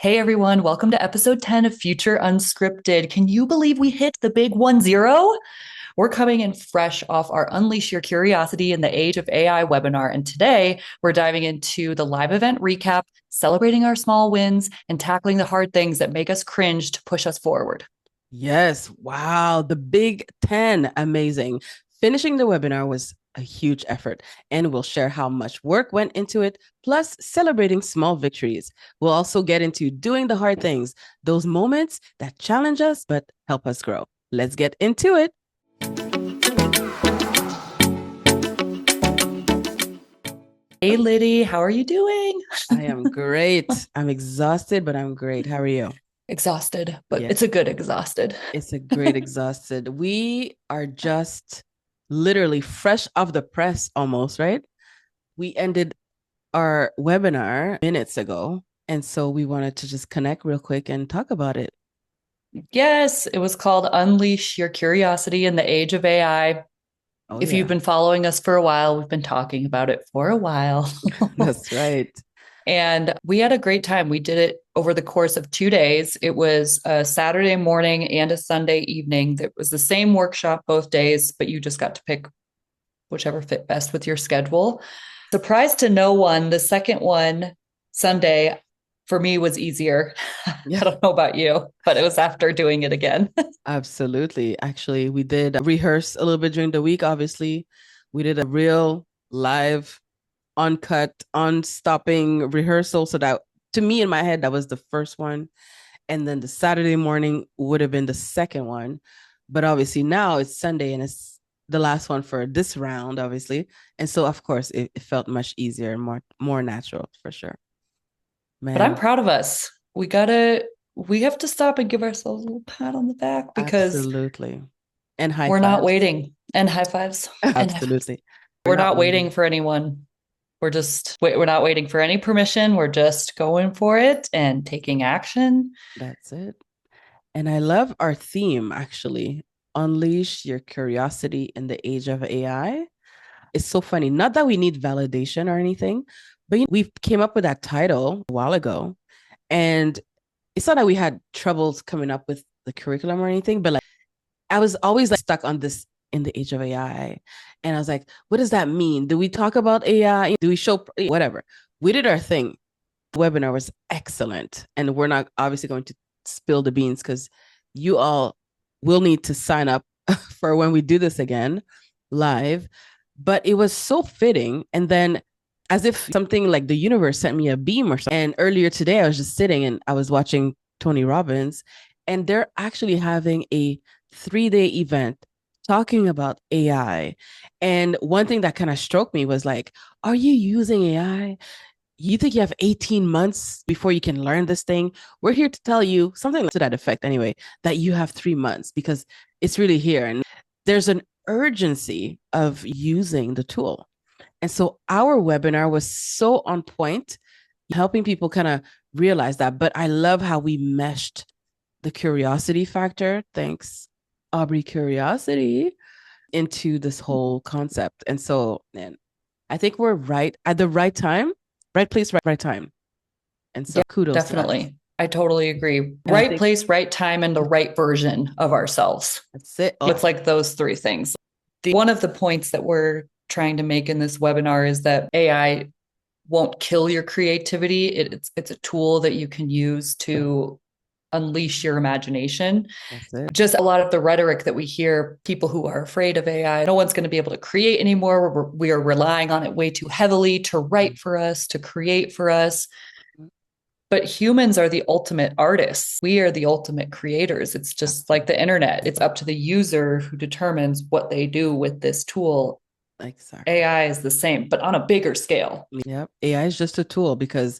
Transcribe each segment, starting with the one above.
Hey everyone, welcome to episode 10 of Future Unscripted. Can you believe we hit the big 1-0? We're coming in fresh off our Unleash Your Curiosity in the Age of AI webinar. And today we're diving into the live event recap, celebrating our small wins, and tackling the hard things that make us cringe to push us forward. Yes. Wow. The Big 10. Amazing. Finishing the webinar was a huge effort, and we'll share how much work went into it, plus celebrating small victories. We'll also get into doing the hard things, those moments that challenge us but help us grow. Let's get into it. Hey Liddy, how are you doing? I am great. I'm exhausted, but I'm great. How are you? Exhausted, but Yeah, it's a good exhausted. it's a great exhausted. We are just literally fresh off the press almost, right? We ended our webinar minutes ago. And so we wanted to just connect real quick and talk about it. Yes, it was called Unleash Your Curiosity in the Age of AI. Oh, If you've yeah, been following us for a while, we've been talking about it for a while. that's right. And we had a great time. We did it over the course of 2 days. It was a Saturday morning and a Sunday evening. That was the same workshop both days, but you just got to pick whichever fit best with your schedule. Surprise to no one, the second one, Sunday, for me was easier. Yeah, I don't know about you, but it was after doing it again. absolutely. Actually, we did rehearse a little bit during the week, obviously. We did a real live, uncut, unstopping rehearsal. So that to me in my head, that was the first one. And then the Saturday morning would have been the second one. But obviously now it's Sunday and it's the last one for this round, obviously. And so of course it felt much easier and more natural for sure. But I'm Man, proud of us. We have to stop and give ourselves a little pat on the back because absolutely. And high we're not fives. waiting. And high fives. And high fives. Absolutely. We're We're not not waiting waiting. for anyone. We're not waiting for any permission. We're just going for it and taking action. That's it. And I love our theme actually. Unleash your curiosity in the age of AI. It's so funny. Not that we need validation or anything, but we came up with that title a while ago. And it's not that we had troubles coming up with the curriculum or anything, but like I was always like stuck on this in the age of AI. And I was like, what does that mean? Do we talk about AI? Do we show whatever? We did our thing. The webinar was excellent. And we're not obviously going to spill the beans because you all will need to sign up for when we do this again live. But it was so fitting. And then as if something like the universe sent me a beam or something. And earlier today, I was just sitting and I was watching Tony Robbins, and they're actually having a 3 day event talking about AI. And one thing that kind of struck me was like, are you using AI? You think you have 18 months before you can learn this thing? We're here to tell you something to that effect anyway, that you have 3 months because it's really here. And there's an urgency of using the tool. And so our webinar was so on point, helping people kind of realize that. But I love how we meshed the curiosity factor, thanks, Aubrey Curiosity, into this whole concept. And so, man, I think we're right at the right time, right place, right time. And so Yeah, kudos to us. definitely. I totally agree. And I Right think place, right time, and the right version of ourselves. that's it. Oh, It's like those three things. One of the points that we're trying to make in this webinar is that AI won't kill your creativity. It's a tool that you can use to unleash your imagination. that's it. Just a lot of the rhetoric that we hear, people who are afraid of AI, no one's going to be able to create anymore. We are relying on it way too heavily to write for us, to create for us. But humans are the ultimate artists. We are the ultimate creators. It's just like the internet. It's up to the user who determines what they do with this tool. Exactly. AI is the same, but on a bigger scale. Yep. AI is just a tool because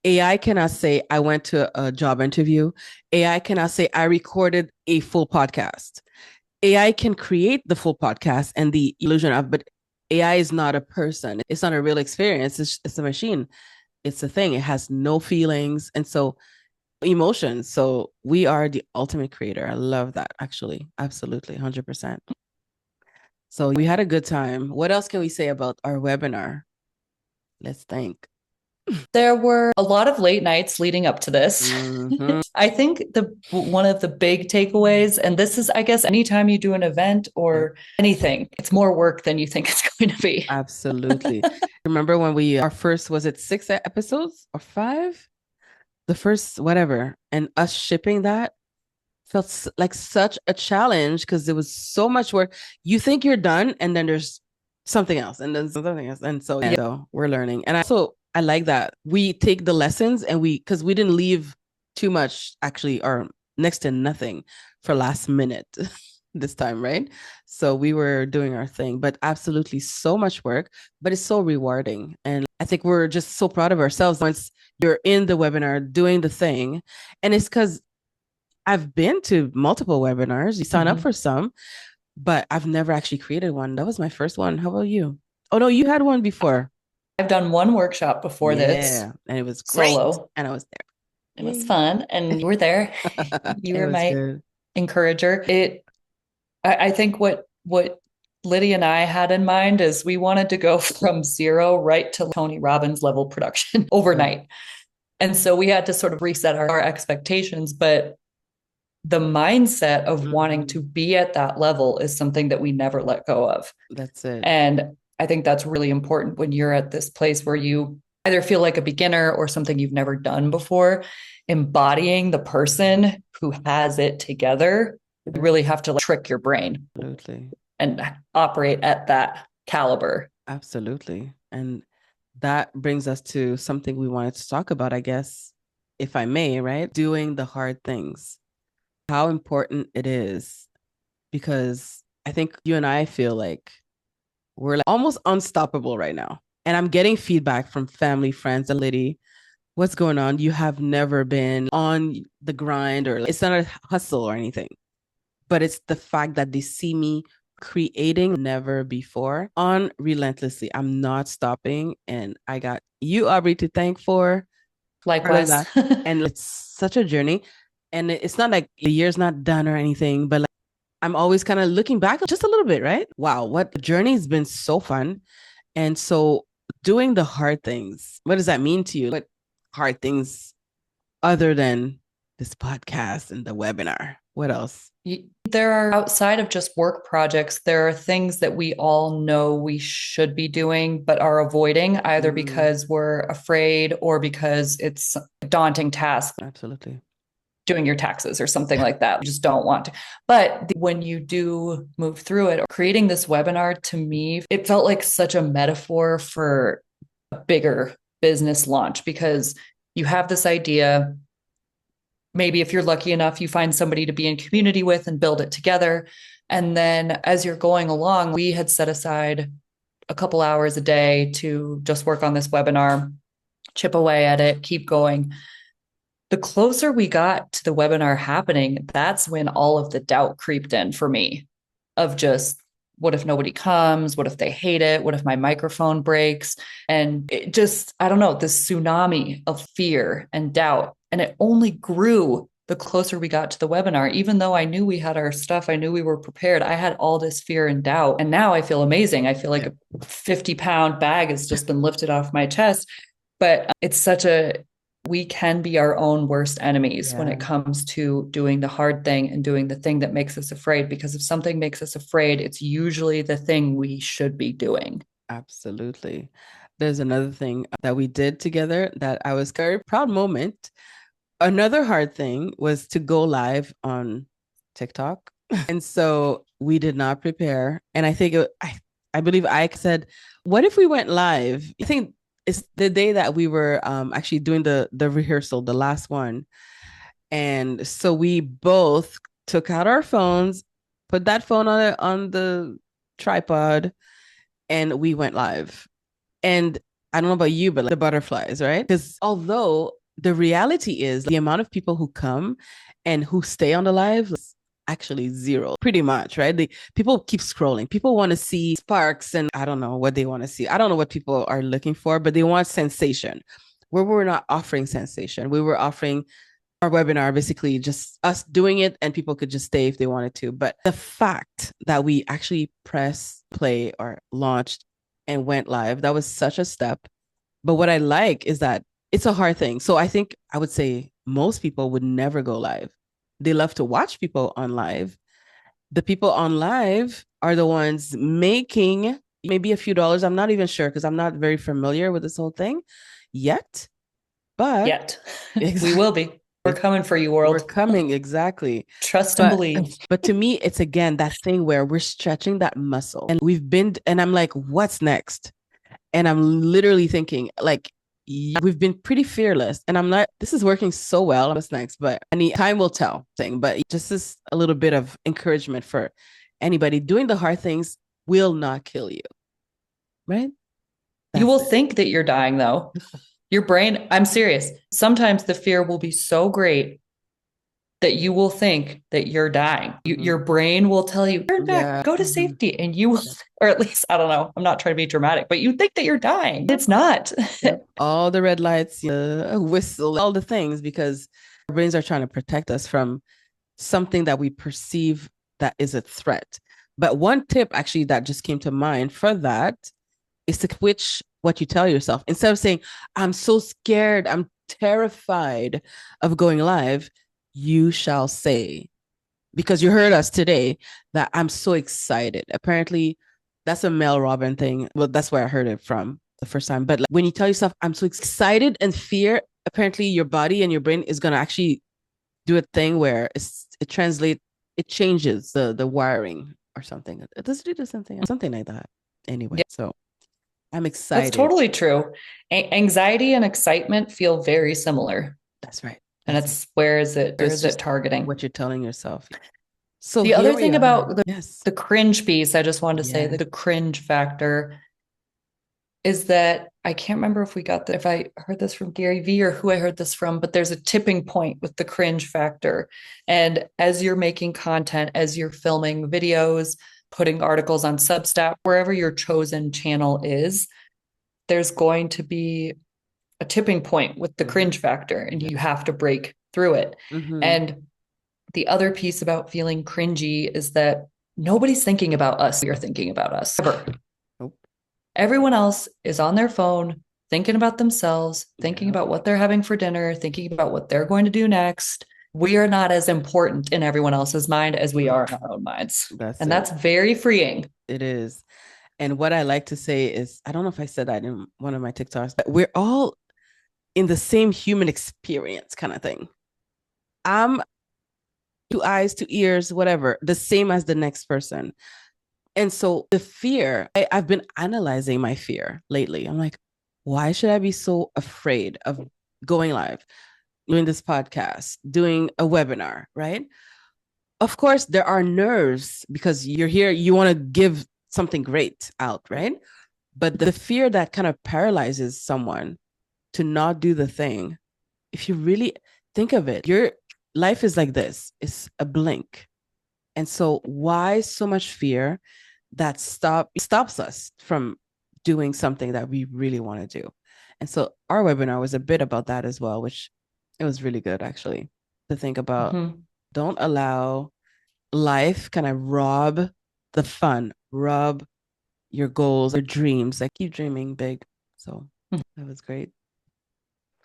AI cannot say, I went to a job interview. AI cannot say, I recorded a full podcast. AI can create the full podcast and the illusion of, but AI is not a person. It's not a real experience. It's a machine. It's a thing. It has no feelings. And so emotions. So we are the ultimate creator. I love that actually. Absolutely. 100%. So we had a good time. What else can we say about our webinar? Let's think. There were a lot of late nights leading up to this. Mhm. I think the one of the big takeaways, and this is, I guess, anytime you do an event Yeah, or anything, it's more work than you think it's going to be. absolutely. Remember when our first, was it 6 episodes or 5? The first, whatever, and us shipping that felt like such a challenge because there was so much work. You think you're done, and then there's something else, and then something else, and so yeah, Yeah. so we're learning. And I like that we take the lessons, and because we didn't leave too much actually, or next to nothing for last minute this time, right? So we were doing our thing, but absolutely so much work, but it's so rewarding. And I think we're just so proud of ourselves once you're in the webinar doing the thing. And it's because I've been to multiple webinars. You sign up Mhm. for some, but I've never actually created one. That was my first one. How about you? Oh no, you had one before. I've done one workshop before this Yeah, and it was great. solo. And I was It was there. fun, and you were there. You It were was my good. encourager. I think what Lydia and I had in mind is we wanted to go from zero right to Tony Robbins level production Mm, overnight. And so we had to sort of reset our expectations, but the mindset of wanting to mhm. be at that level is something that we never let go of. That's it. And I think that's really important when you're at this place where you either feel like a beginner or something you've never done before. Embodying the person who has it together, you really have to like, trick your brain Absolutely. and operate at that caliber. Absolutely. And that brings us to something we wanted to talk about, I guess, if I may, right? Doing the hard things. How important it is, because I think you and I feel like we're like almost unstoppable right now. And I'm getting feedback from family, friends, and Liddy, what's going on? You have never been on the grind, or it's not a hustle or anything, but it's the fact that they see me creating never before on relentlessly. I'm not stopping. And I got you, Aubrey, to thank for part of Likewise. that. And it's such a journey. And it's not like the year's not done or anything, but like, I'm always kind of looking back just a little bit, right? Wow, what journey has been so fun. And so doing the hard things, what does that mean to you? What hard things other than this podcast and the webinar? What else? There are outside of just work projects, there are things that we all know we should be doing, but are avoiding either Mm, because we're afraid or because it's a daunting task, absolutely. doing your taxes or something like that. You just don't want to. But when you do move through it, creating this webinar to me, it felt like such a metaphor for a bigger business launch because you have this idea. Maybe if you're lucky enough, you find somebody to be in community with and build it together. And then as you're going along, we had set aside a couple hours a day to just work on this webinar, chip away at it, keep going. The closer we got to the webinar happening, that's when all of the doubt creeped in for me of just what if nobody comes? What if they hate it? What if my microphone breaks? And it just, I don't know, this tsunami of fear and doubt. And it only grew the closer we got to the webinar. Even though I knew we had our stuff, I knew we were prepared. I had all this fear and doubt. And now I feel amazing. I feel like Yeah. a 50-pound bag has just been lifted off my chest. But it's such a, we can be our own worst enemies when Yeah, it comes to doing the hard thing and doing the thing that makes us afraid. Because if something makes us afraid, it's usually the thing we should be doing. absolutely. There's another thing that we did together that I was very proud moment. Another hard thing was to go live on TikTok. And so we did not prepare. And I think I believe I said, what if we went live? I think it's the day that we were actually doing the rehearsal, the last one. And so we both took out our phones, put that phone on the tripod, and we went live. And I don't know about you, but like the butterflies, right? Because although the reality is the amount of people who come and who stay on the live is actually zero, pretty much, right? People keep scrolling. People want to see sparks, and I don't know what they want to see. I don't know what people are looking for, but they want sensation. Where we're not offering sensation, we were offering our webinar basically just us doing it, and people could just stay if they wanted to. But the fact that we actually press play or launched and went live, that was such a step. But what I like is that it's a hard thing. So I think I would say most people would never go live. They love to watch people on live. The people on live are the ones making maybe a few dollars. I'm not even sure because I'm not very familiar with this whole thing yet. But Yet. We will be. We're coming for you, we're world. coming, exactly. Trust and believe. But to me, it's again that thing where we're stretching that muscle. And and I'm like, what's next? And I'm literally thinking, like, we've been pretty fearless. And I'm not, this is working so well. What's next? But any time will tell thing. But just as a little bit of encouragement for anybody doing the hard things will not kill you. Right? You will think that you're dying, though. Your brain, I'm serious. Sometimes the fear will be so great that you will think that you're dying. Your brain will tell you, turn back, go to safety. And you will, or at least, I don't know, I'm not trying to be dramatic, but you think that you're dying. It's not. All the red lights, whistle, all the things, because our brains are trying to protect us from something that we perceive that is a threat. But one tip actually that just came to mind for that is to switch what you tell yourself. Instead of saying, I'm so scared, I'm terrified of going live, you shall say, because you heard us today, that I'm so excited. Apparently, that's a Mel Robbins thing. Well, that's where I heard it from the first time. But like, when you tell yourself, I'm so excited and fear, apparently your body and your brain is going to actually do a thing where it changes the wiring or something. Does it do something like that? Anyway, yeah. So I'm excited. That's totally true. Anxiety and excitement feel very similar. That's right. And it's where is it targeting? What you're telling yourself. So the other thing about the cringe piece, I just wanted to say that the cringe factor is that I can't remember if I heard this from Gary Vee or who I heard this from, but there's a tipping point with the cringe factor. And as you're making content, as you're filming videos, putting articles on Substack, wherever your chosen channel is, there's going to be a tipping point with the cringe factor, and you have to break through it. And the other piece about feeling cringy is that nobody's thinking about us. You're thinking about us. Ever. Nope. Everyone else is on their phone, thinking about themselves, thinking about what they're having for dinner, thinking about what they're going to do next. We are not as important in everyone else's mind as we are in our own minds. That's very freeing. It is. And what I like to say is, I don't know if I said that in one of my TikToks, but we're all in the same human experience kind of thing. I'm 2 eyes, 2 ears, whatever, the same as the next person. And so the fear, I've been analyzing my fear lately. I'm like, why should I be so afraid of going live, doing this podcast, doing a webinar, right? Of course, there are nerves because you're here, you want to give something great out, right? But the fear that kind of paralyzes someone to not do the thing, if you really think of it, your life is like this. It's a blink. And so why so much fear that stops us from doing something that we really want to do? And so our webinar was a bit about that as well, which it was really good actually to think about. Don't allow life kind of rob the fun, rob your goals, your dreams. Like, keep dreaming big. So that was great.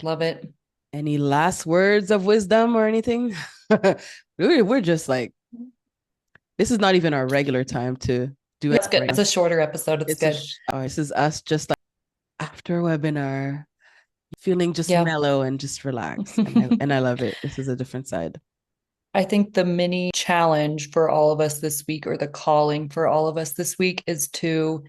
Love it. Any last words of wisdom or anything? We're just like, this is not even our regular time to do it. It's good. It's a shorter episode. It's good. This is us just like after a webinar, feeling just mellow and just relaxed. And I love it. This is a different side. I think the mini challenge for all of us this week, or the calling for all of us this week, is to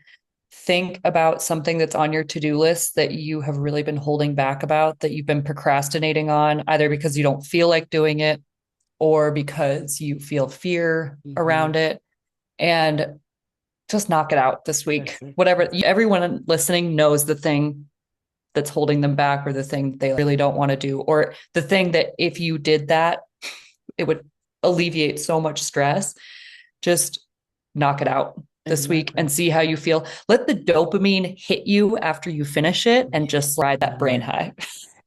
think about something that's on your to-do list that you have really been holding back about, that you've been procrastinating on, either because you don't feel like doing it or because you feel fear around it, and just knock it out this week. Whatever, everyone listening knows the thing that's holding them back, or the thing they really don't want to do, or the thing that if you did that, it would alleviate so much stress. Just knock it out this week and see how you feel. Let the dopamine hit you after you finish it and just ride that brain high.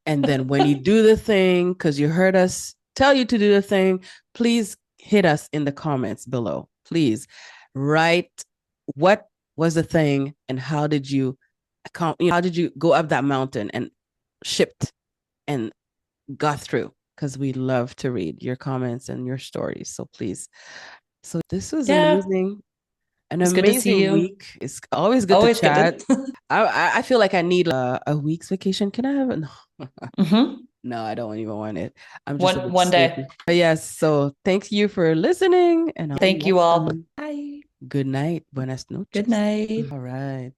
And then when you do the thing, because you heard us tell you to do the thing, please hit us in the comments below. Please write what was the thing and how did you how did you go up that mountain and shipped and got through? Because we love to read your comments and your stories. So please. So this was Yeah, an it's good to see amazing you. week. It's always good to Always good chat. to. I feel like I need a week's vacation. Can I have it? No. Mhm. No, I don't even want it. I'm just a bit One day. sleepy. But yes, so thank you for listening, and I'll see you Thank you next all. time. Bye. Good night. Buenas Good noches. night. All right.